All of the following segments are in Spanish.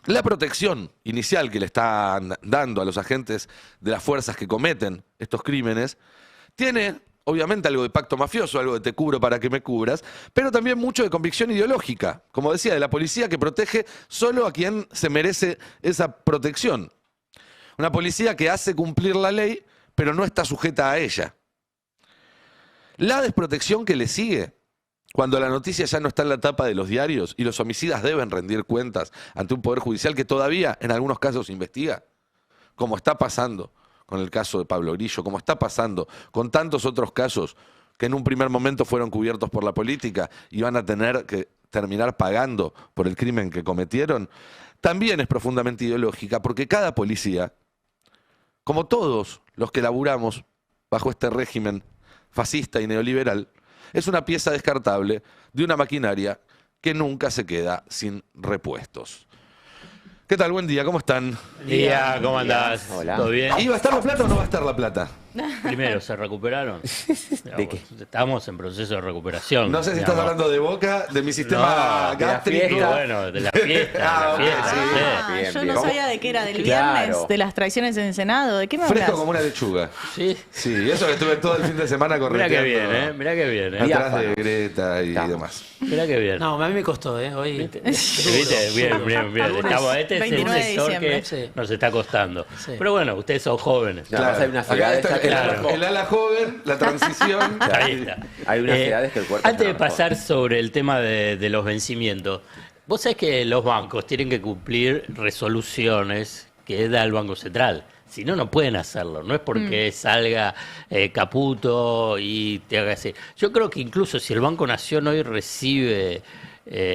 la protección inicial que le están dando a los agentes de las fuerzas que cometen estos crímenes tiene obviamente algo de pacto mafioso, algo de te cubro para que me cubras, pero también mucho de convicción ideológica, como decía, de la policía que protege solo a quien se merece esa protección. Una policía que hace cumplir la ley, pero no está sujeta a ella. La desprotección que le sigue, cuando la noticia ya no está en la tapa de los diarios y los homicidas deben rendir cuentas ante un poder judicial que todavía en algunos casos investiga, como está pasando con el caso de Pablo Grillo, como está pasando con tantos otros casos que en un primer momento fueron cubiertos por la política y van a tener que terminar pagando por el crimen que cometieron, también es profundamente ideológica, porque cada policía, como todos los que laburamos bajo este régimen fascista y neoliberal, es una pieza descartable de una maquinaria que nunca se queda sin repuestos. ¿Qué tal? Buen día, ¿cómo están? Buen día, ¿cómo andás? Hola. ¿Todo bien? ¿Iba a estar la plata o no va a estar la plata? Primero, ¿se recuperaron? ¿De qué? Estamos en proceso de recuperación. No sé si estás hablando de Boca, de mi sistema No, gástrico. Y bueno, de la fiesta. Ok, sí. Bien, yo bien. no sabía de qué era, del Claro. viernes, de las traiciones en el Senado. ¿De qué me Fresco hablas? como una lechuga. Sí. Sí, eso que estuve todo el fin de semana Mirá correteando. qué bien, ¿eh? Mirá qué bien, ¿eh? Atrás Diáfano. de Greta y Estamos. demás. Mirá qué bien. No, a mí me costó, ¿eh? Hoy. ¿Viste? Bien, bien, bien. Estamos, este es un 29 de sector que diciembre. Sí. nos está costando. Sí. Pero bueno, ustedes son jóvenes. No, además hay unas Acá edades está que el, claro. el ala joven, la transición. Ahí está. Hay unas edades que el cuerpo Antes ya de no pasar sobre el tema de los vencimientos, vos sabés que los bancos tienen que cumplir resoluciones que da el Banco Central. Si no, no pueden hacerlo. No es porque salga Caputo y te haga así. Yo creo que incluso si el Banco Nación hoy recibe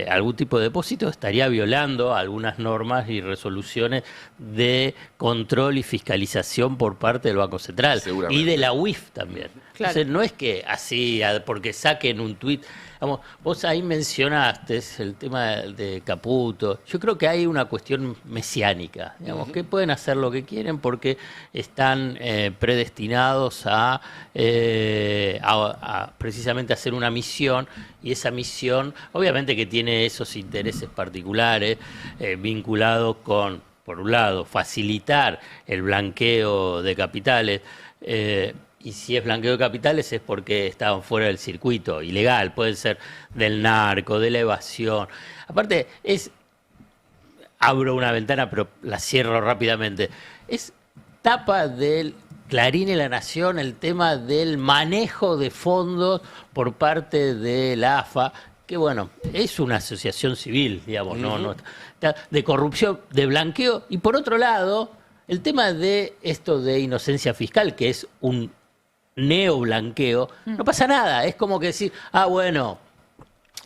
algún tipo de depósito, estaría violando algunas normas y resoluciones de control y fiscalización por parte del Banco Central. Seguramente. Y de la UIF también. Claro. Entonces, no es que así, porque saquen un tuit. Vamos, vos ahí mencionaste el tema de Caputo. Yo creo que hay una cuestión mesiánica, digamos, que pueden hacer lo que quieren porque están predestinados a precisamente hacer una misión, y esa misión, obviamente que tiene esos intereses particulares vinculados con, por un lado, facilitar el blanqueo de capitales. Y si es blanqueo de capitales es porque estaban fuera del circuito ilegal, puede ser del narco, de la evasión. Aparte, abro una ventana pero la cierro rápidamente, es tapa del Clarín y La Nación el tema del manejo de fondos por parte de la AFA, que bueno, es una asociación civil, digamos, no de corrupción, de blanqueo, y por otro lado, el tema de esto de inocencia fiscal, que es un neoblanqueo, no pasa nada. Es como que decir, bueno,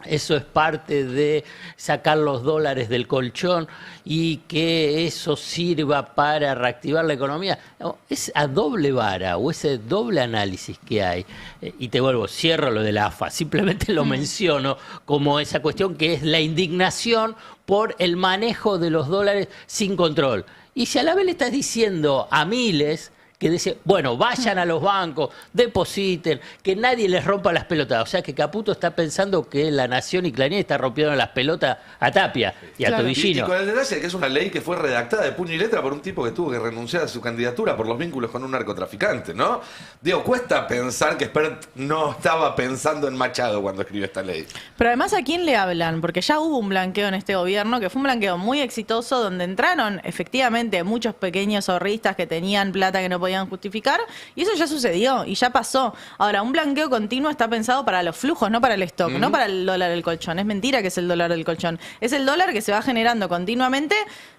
eso es parte de sacar los dólares del colchón y que eso sirva para reactivar la economía. No, es a doble vara o ese doble análisis que hay. Y te vuelvo, cierro lo de la AFA, simplemente lo menciono como esa cuestión que es la indignación por el manejo de los dólares sin control. Y si a la vez le estás diciendo a miles que dice, bueno, vayan a los bancos, depositen, que nadie les rompa las pelotas. O sea que Caputo está pensando que La Nación y Clarín está rompiendo las pelotas a Tapia y a Claro. Y Tobillino. con el detalle de que es una ley que fue redactada de puño y letra por un tipo que tuvo que renunciar a su candidatura por los vínculos con un narcotraficante, ¿no? Digo, cuesta pensar que Spert no estaba pensando en Machado cuando escribió esta ley. Pero además, ¿a quién le hablan? Porque ya hubo un blanqueo en este gobierno, que fue un blanqueo muy exitoso, donde entraron efectivamente muchos pequeños ahorristas que tenían plata que no podían justificar, y eso ya sucedió y ya pasó. Ahora, un blanqueo continuo está pensado para los flujos, no para el stock, no para el dólar del colchón. Es mentira que es el dólar del colchón. Es el dólar que se va generando continuamente,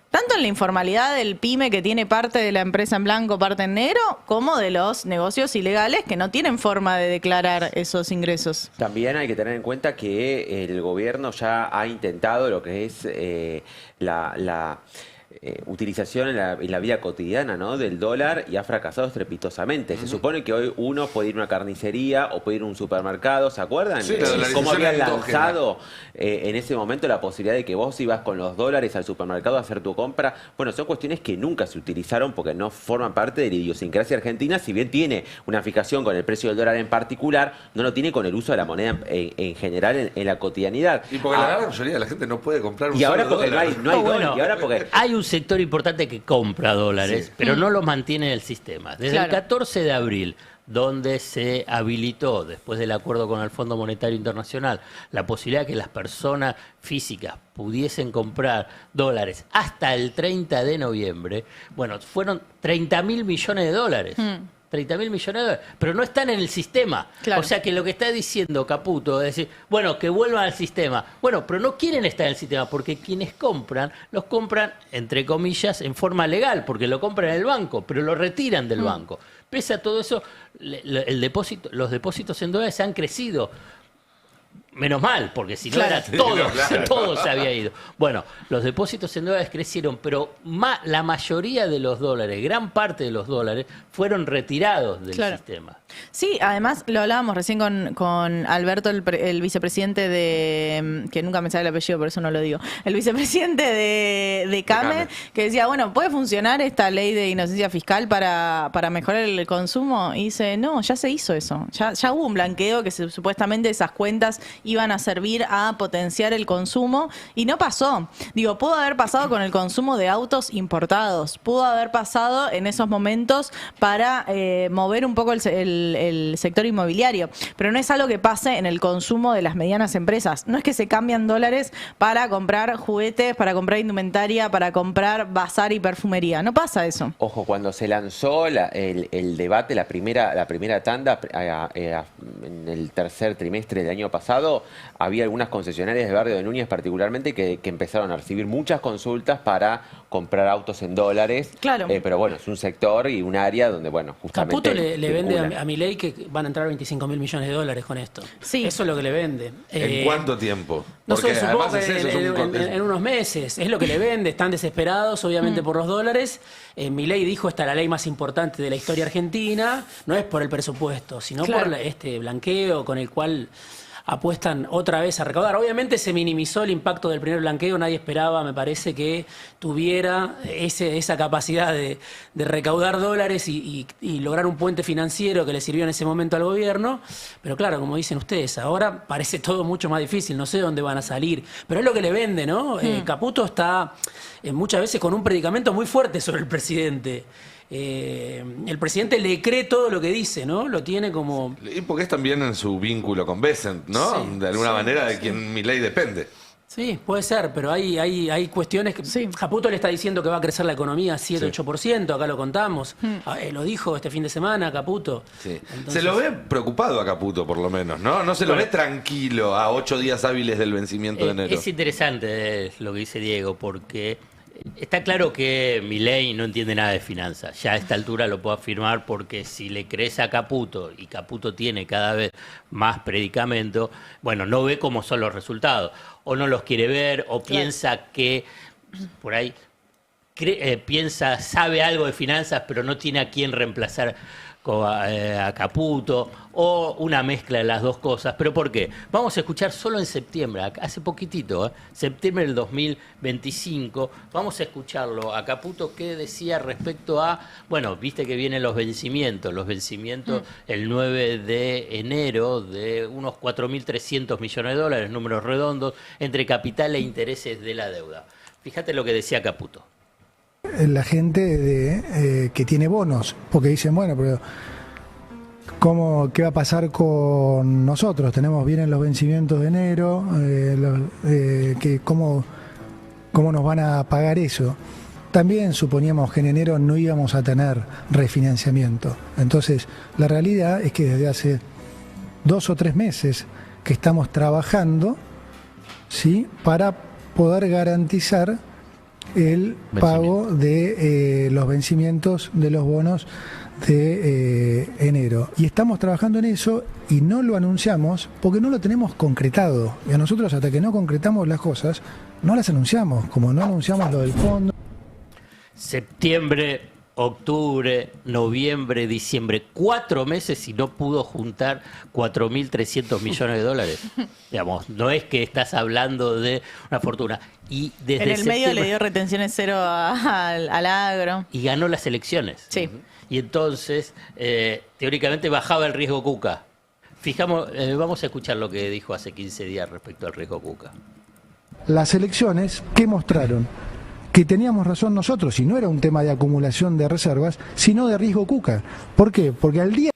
tanto en la informalidad del pyme que tiene parte de la empresa en blanco, parte en negro, como de los negocios ilegales que no tienen forma de declarar esos ingresos. También hay que tener en cuenta que el gobierno ya ha intentado lo que es utilización en la vida cotidiana, ¿no?, del dólar, y ha fracasado estrepitosamente. Se supone que hoy uno puede ir a una carnicería o puede ir a un supermercado, ¿se acuerdan? Sí, la dolarización cómo habían endógena. lanzado en ese momento la posibilidad de que vos ibas con los dólares al supermercado a hacer tu compra. Bueno, son cuestiones que nunca se utilizaron porque no forman parte de la idiosincrasia argentina, si bien tiene una fijación con el precio del dólar en particular, no lo tiene con el uso de la moneda en general en la cotidianidad. Y porque la gran mayoría de la gente no puede comprar un Y ahora solo porque dólar. no hay Bueno, dólar, y ahora porque... hay un sector importante que compra dólares, Sí. pero no los mantiene en el sistema. Desde Claro. el 14 de abril, donde se habilitó, después del acuerdo con el Fondo Monetario Internacional, la posibilidad de que las personas físicas pudiesen comprar dólares hasta el 30 de noviembre, bueno, fueron 30.000 millones de dólares. 30.000 millones de dólares, pero no están en el sistema. Claro. O sea que lo que está diciendo Caputo es decir, bueno, que vuelvan al sistema. Bueno, pero no quieren estar en el sistema porque quienes compran, los compran, entre comillas, en forma legal, porque lo compran en el banco, pero lo retiran del banco. Pese a todo eso, los depósitos en dólares han crecido. Menos mal, porque si no Claro. era todo, Claro. todo se había ido. Bueno, los depósitos en dólares crecieron, pero la mayoría de los dólares, gran parte de los dólares, fueron retirados del Claro. sistema. Sí, además lo hablábamos recién con Alberto, el vicepresidente de, que nunca me sale el apellido, por eso no lo digo, el vicepresidente de CAME, CAME. que decía, bueno, ¿puede funcionar esta ley de inocencia fiscal para mejorar el consumo? Y dice, no, ya se hizo eso, ya hubo un blanqueo que supuestamente esas cuentas iban a servir a potenciar el consumo y no pasó. Digo, pudo haber pasado con el consumo de autos importados, pudo haber pasado en esos momentos para mover un poco el sector inmobiliario, pero no es algo que pase en el consumo de las medianas empresas. No es que se cambian dólares para comprar juguetes, para comprar indumentaria, para comprar bazar y perfumería. No pasa eso. Ojo, cuando se lanzó el debate, la primera tanda, en el tercer trimestre del año pasado, había algunas concesionarias de Barrio de Núñez particularmente que empezaron a recibir muchas consultas para comprar autos en dólares. Claro. Pero bueno, es un sector y un área donde, bueno, justamente... Caputo le vende vinculan. a Milei que van a entrar 25.000 millones de dólares con esto. Sí. Eso es lo que le vende. ¿En cuánto tiempo? No Porque sé, supongo además que es eso, en unos meses. Es lo que le vende. Están desesperados, obviamente, por los dólares. Milei dijo, esta es la ley más importante de la historia argentina. No es por el presupuesto, sino Claro. por este blanqueo con el cual apuestan otra vez a recaudar. Obviamente se minimizó el impacto del primer blanqueo, nadie esperaba, me parece, que tuviera esa capacidad de recaudar dólares y lograr un puente financiero que le sirvió en ese momento al gobierno, pero claro, como dicen ustedes, ahora parece todo mucho más difícil, no sé dónde van a salir, pero es lo que le vende, ¿no? Caputo está muchas veces con un predicamento muy fuerte sobre el presidente. El presidente le cree todo lo que dice, ¿no? Lo tiene como... Y porque es también en su vínculo con Bessent, ¿no? Sí, De alguna sí, manera de sí. quien Milei depende. Sí, puede ser, pero hay cuestiones que... Sí. Caputo le está diciendo que va a crecer la economía 7-8%, acá lo contamos. Lo dijo este fin de semana Caputo. Sí. Entonces- Se lo ve preocupado a Caputo, por lo menos, ¿no? No se lo ve tranquilo a 8 días hábiles del vencimiento de enero. Es interesante lo que dice Diego, porque está claro que Milei no entiende nada de finanzas. Ya a esta altura lo puedo afirmar porque si le crees a Caputo y Caputo tiene cada vez más predicamento, bueno, no ve cómo son los resultados. O no los quiere ver, o piensa que por ahí piensa, sabe algo de finanzas, pero no tiene a quién reemplazar a Caputo, o una mezcla de las dos cosas. ¿Pero por qué? Vamos a escuchar solo en septiembre, hace poquitito, septiembre del 2025, vamos a escucharlo a Caputo que decía respecto a, bueno, viste que vienen los vencimientos el 9 de enero de unos 4.300 millones de dólares, números redondos, entre capital e intereses de la deuda. Fíjate lo que decía Caputo. La gente que tiene bonos, porque dicen, bueno, pero ¿qué va a pasar con nosotros? Vienen los vencimientos de enero, ¿cómo nos van a pagar eso? También suponíamos que en enero no íbamos a tener refinanciamiento. Entonces, la realidad es que desde hace 2 o 3 meses que estamos trabajando, ¿sí?, para poder garantizar el pago de los vencimientos de los bonos de enero. Y estamos trabajando en eso y no lo anunciamos porque no lo tenemos concretado. Y a nosotros, hasta que no concretamos las cosas, no las anunciamos, como no anunciamos lo del fondo. Septiembre, octubre, noviembre, diciembre, 4 meses y no pudo juntar 4.300 millones de dólares. Digamos, no es que estás hablando de una fortuna. Y desde En el medio septiembre- le dio retenciones cero al agro. y ganó las elecciones. Sí. Y entonces, teóricamente, bajaba el riesgo Cuca. Vamos a escuchar lo que dijo hace 15 días respecto al riesgo Cuca. Las elecciones que mostraron que teníamos razón nosotros, y no era un tema de acumulación de reservas, sino de riesgo Cuca. ¿Por qué? Porque al día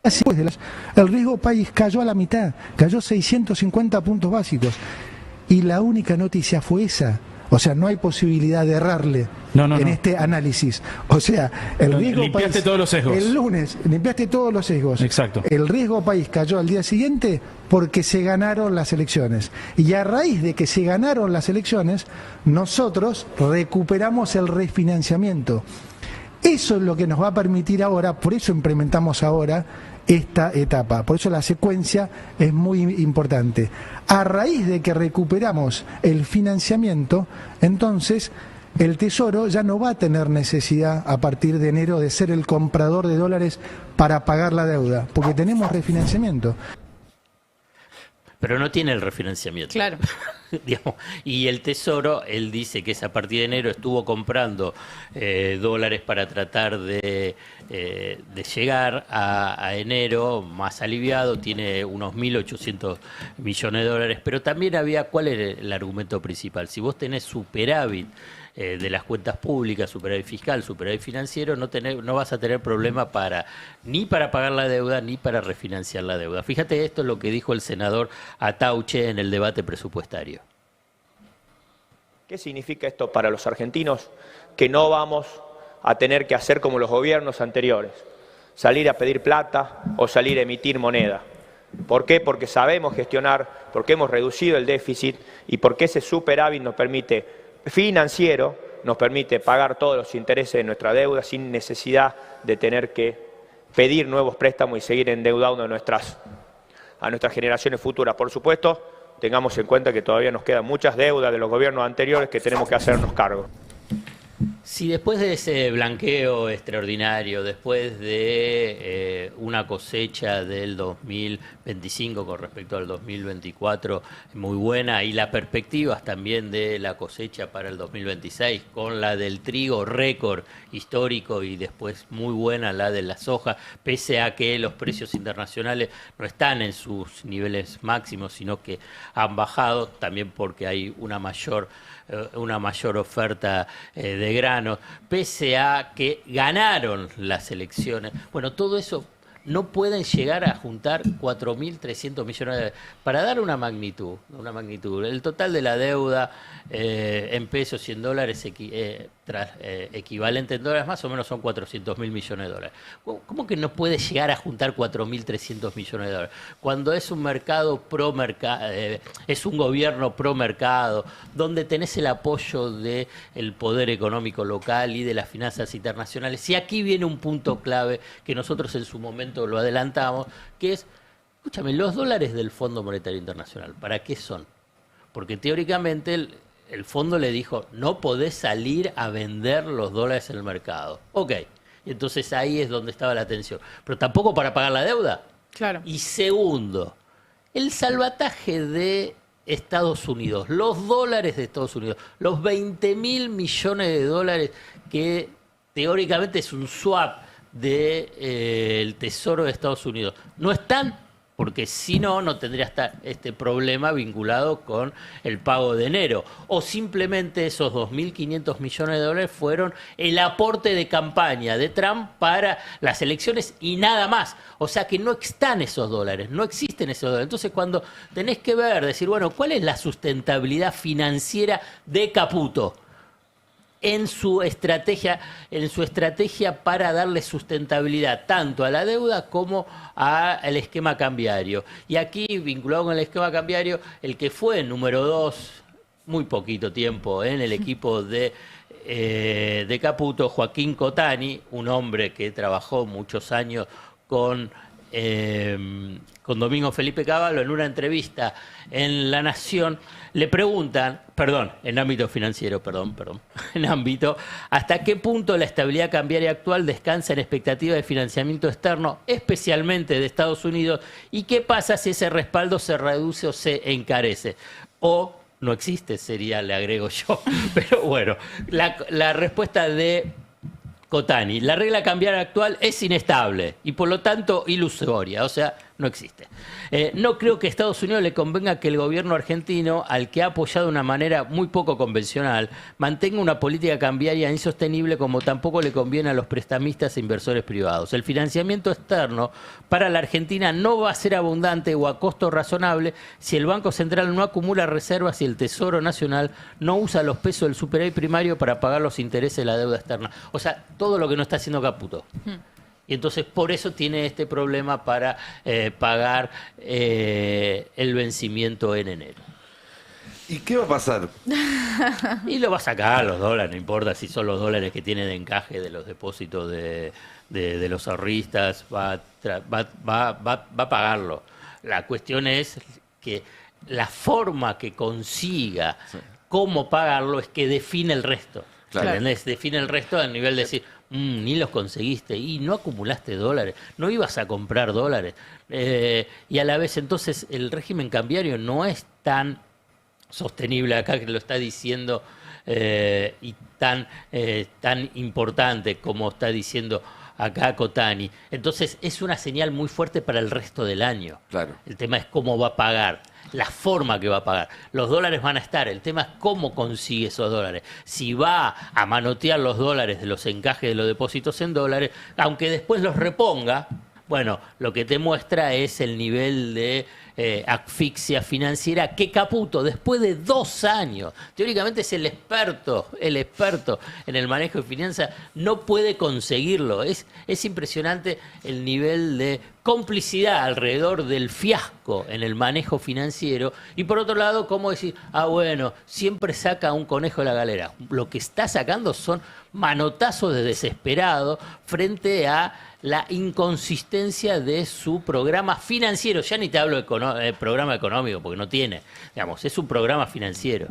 después el riesgo país cayó a la mitad, cayó 650 puntos básicos. Y la única noticia fue esa. O sea, no hay posibilidad de errarle en este análisis. O sea, el riesgo limpiaste país, todos los sesgos. el lunes limpiaste todos los sesgos. Exacto. El riesgo país cayó al día siguiente porque se ganaron las elecciones. Y a raíz de que se ganaron las elecciones, nosotros recuperamos el refinanciamiento. Eso es lo que nos va a permitir ahora, por eso implementamos ahora esta etapa. Por eso la secuencia es muy importante. A raíz de que recuperamos el financiamiento, entonces el Tesoro ya no va a tener necesidad a partir de enero de ser el comprador de dólares para pagar la deuda, porque tenemos refinanciamiento. Pero no tiene el refinanciamiento. Claro. Digamos, y el Tesoro, él dice que a partir de enero estuvo comprando dólares para tratar de llegar a enero más aliviado, tiene unos 1.800 millones de dólares, pero también ¿cuál era el argumento principal? Si vos tenés superávit de las cuentas públicas, superávit fiscal, superávit financiero, no vas a tener problema ni para pagar la deuda ni para refinanciar la deuda. Fíjate, esto es lo que dijo el senador Atauche en el debate presupuestario. ¿Qué significa esto para los argentinos? Que no vamos a tener que hacer como los gobiernos anteriores, salir a pedir plata o salir a emitir moneda. ¿Por qué? Porque sabemos gestionar, porque hemos reducido el déficit y porque ese superávit financiero nos permite pagar todos los intereses de nuestra deuda sin necesidad de tener que pedir nuevos préstamos y seguir endeudando a nuestras generaciones futuras. Por supuesto, tengamos en cuenta que todavía nos quedan muchas deudas de los gobiernos anteriores que tenemos que hacernos cargo. Si después de ese blanqueo extraordinario, después de una cosecha del 2025 con respecto al 2024 muy buena y las perspectivas también de la cosecha para el 2026 con la del trigo récord histórico y después muy buena la de la soja, pese a que los precios internacionales no están en sus niveles máximos, sino que han bajado, también porque hay una mayor oferta de granos, pese a que ganaron las elecciones. Bueno, todo eso no pueden llegar a juntar 4.300 millones de dólares. Para dar una magnitud, el total de la deuda en pesos y en dólares equivalente en dólares más o menos son 400.000 millones de dólares. ¿Cómo que no puede llegar a juntar 4.300 millones de dólares? Cuando es un mercado es un gobierno pro mercado, donde tenés el apoyo del poder económico local y de las finanzas internacionales. Y aquí viene un punto clave que nosotros en su momento lo adelantamos, que es, escúchame, los dólares del Fondo Monetario Internacional, ¿para qué son? Porque teóricamente el fondo le dijo, no podés salir a vender los dólares en el mercado. Ok, y entonces ahí es donde estaba la tensión. Pero tampoco para pagar la deuda. Claro. Y segundo, el salvataje de Estados Unidos, los dólares de Estados Unidos, los 20.000 millones de dólares que teóricamente es un swap del Tesoro de Estados Unidos, no están, porque si no, no tendría este problema vinculado con el pago de enero. O simplemente esos 2.500 millones de dólares fueron el aporte de campaña de Trump para las elecciones y nada más. O sea que no están esos dólares, no existen esos dólares. Entonces cuando tenés que decir, bueno, ¿cuál es la sustentabilidad financiera de Caputo? En su estrategia para darle sustentabilidad tanto a la deuda como al esquema cambiario. Y aquí, vinculado con el esquema cambiario, el que fue número 2, muy poquito tiempo en el equipo de Caputo, Joaquín Cotani, un hombre que trabajó muchos años con con Domingo Felipe Cavallo en una entrevista en La Nación, le preguntan, en ámbito financiero, en ámbito, ¿hasta qué punto la estabilidad cambiaria actual descansa en expectativa de financiamiento externo, especialmente de Estados Unidos? ¿Y qué pasa si ese respaldo se reduce o se encarece? O no existe, sería, le agrego yo. Pero bueno, la respuesta de Cotani: la regla cambiaria actual es inestable y por lo tanto ilusoria, o sea, no existe. No creo que a Estados Unidos le convenga que el gobierno argentino, al que ha apoyado de una manera muy poco convencional, mantenga una política cambiaria insostenible, como tampoco le conviene a los prestamistas e inversores privados. El financiamiento externo para la Argentina no va a ser abundante o a costo razonable si el Banco Central no acumula reservas y el Tesoro Nacional no usa los pesos del superávit primario para pagar los intereses de la deuda externa. O sea, todo lo que no está haciendo Caputo. Y entonces por eso tiene este problema para pagar el vencimiento en enero. ¿Y qué va a pasar? Y lo va a sacar los dólares, no importa si son los dólares que tiene de encaje de los depósitos de los ahorristas, va a pagarlo. La cuestión es que la forma que consiga cómo pagarlo es que define el resto. Claro. ¿Entendés? Define el resto al nivel de decir, ni los conseguiste y no acumulaste dólares, no ibas a comprar dólares. Y a la vez entonces el régimen cambiario no es tan sostenible acá, que lo está diciendo, y tan importante como está diciendo acá Cotani. Entonces es una señal muy fuerte para el resto del año. Claro. El tema es cómo va a pagar, la forma que va a pagar. Los dólares van a estar, el tema es cómo consigue esos dólares. Si va a manotear los dólares de los encajes de los depósitos en dólares, aunque después los reponga, bueno, lo que te muestra es el nivel de asfixia financiera que Caputo, después de 2 años, teóricamente es el experto en el manejo de finanzas, no puede conseguirlo. Es impresionante el nivel de complicidad alrededor del fiasco en el manejo financiero. Y por otro lado, ¿cómo decir? Bueno, siempre saca un conejo de la galera. Lo que está sacando son manotazos de desesperado frente a la inconsistencia de su programa financiero. Ya ni te hablo de programa económico, porque no tiene. Digamos, es un programa financiero.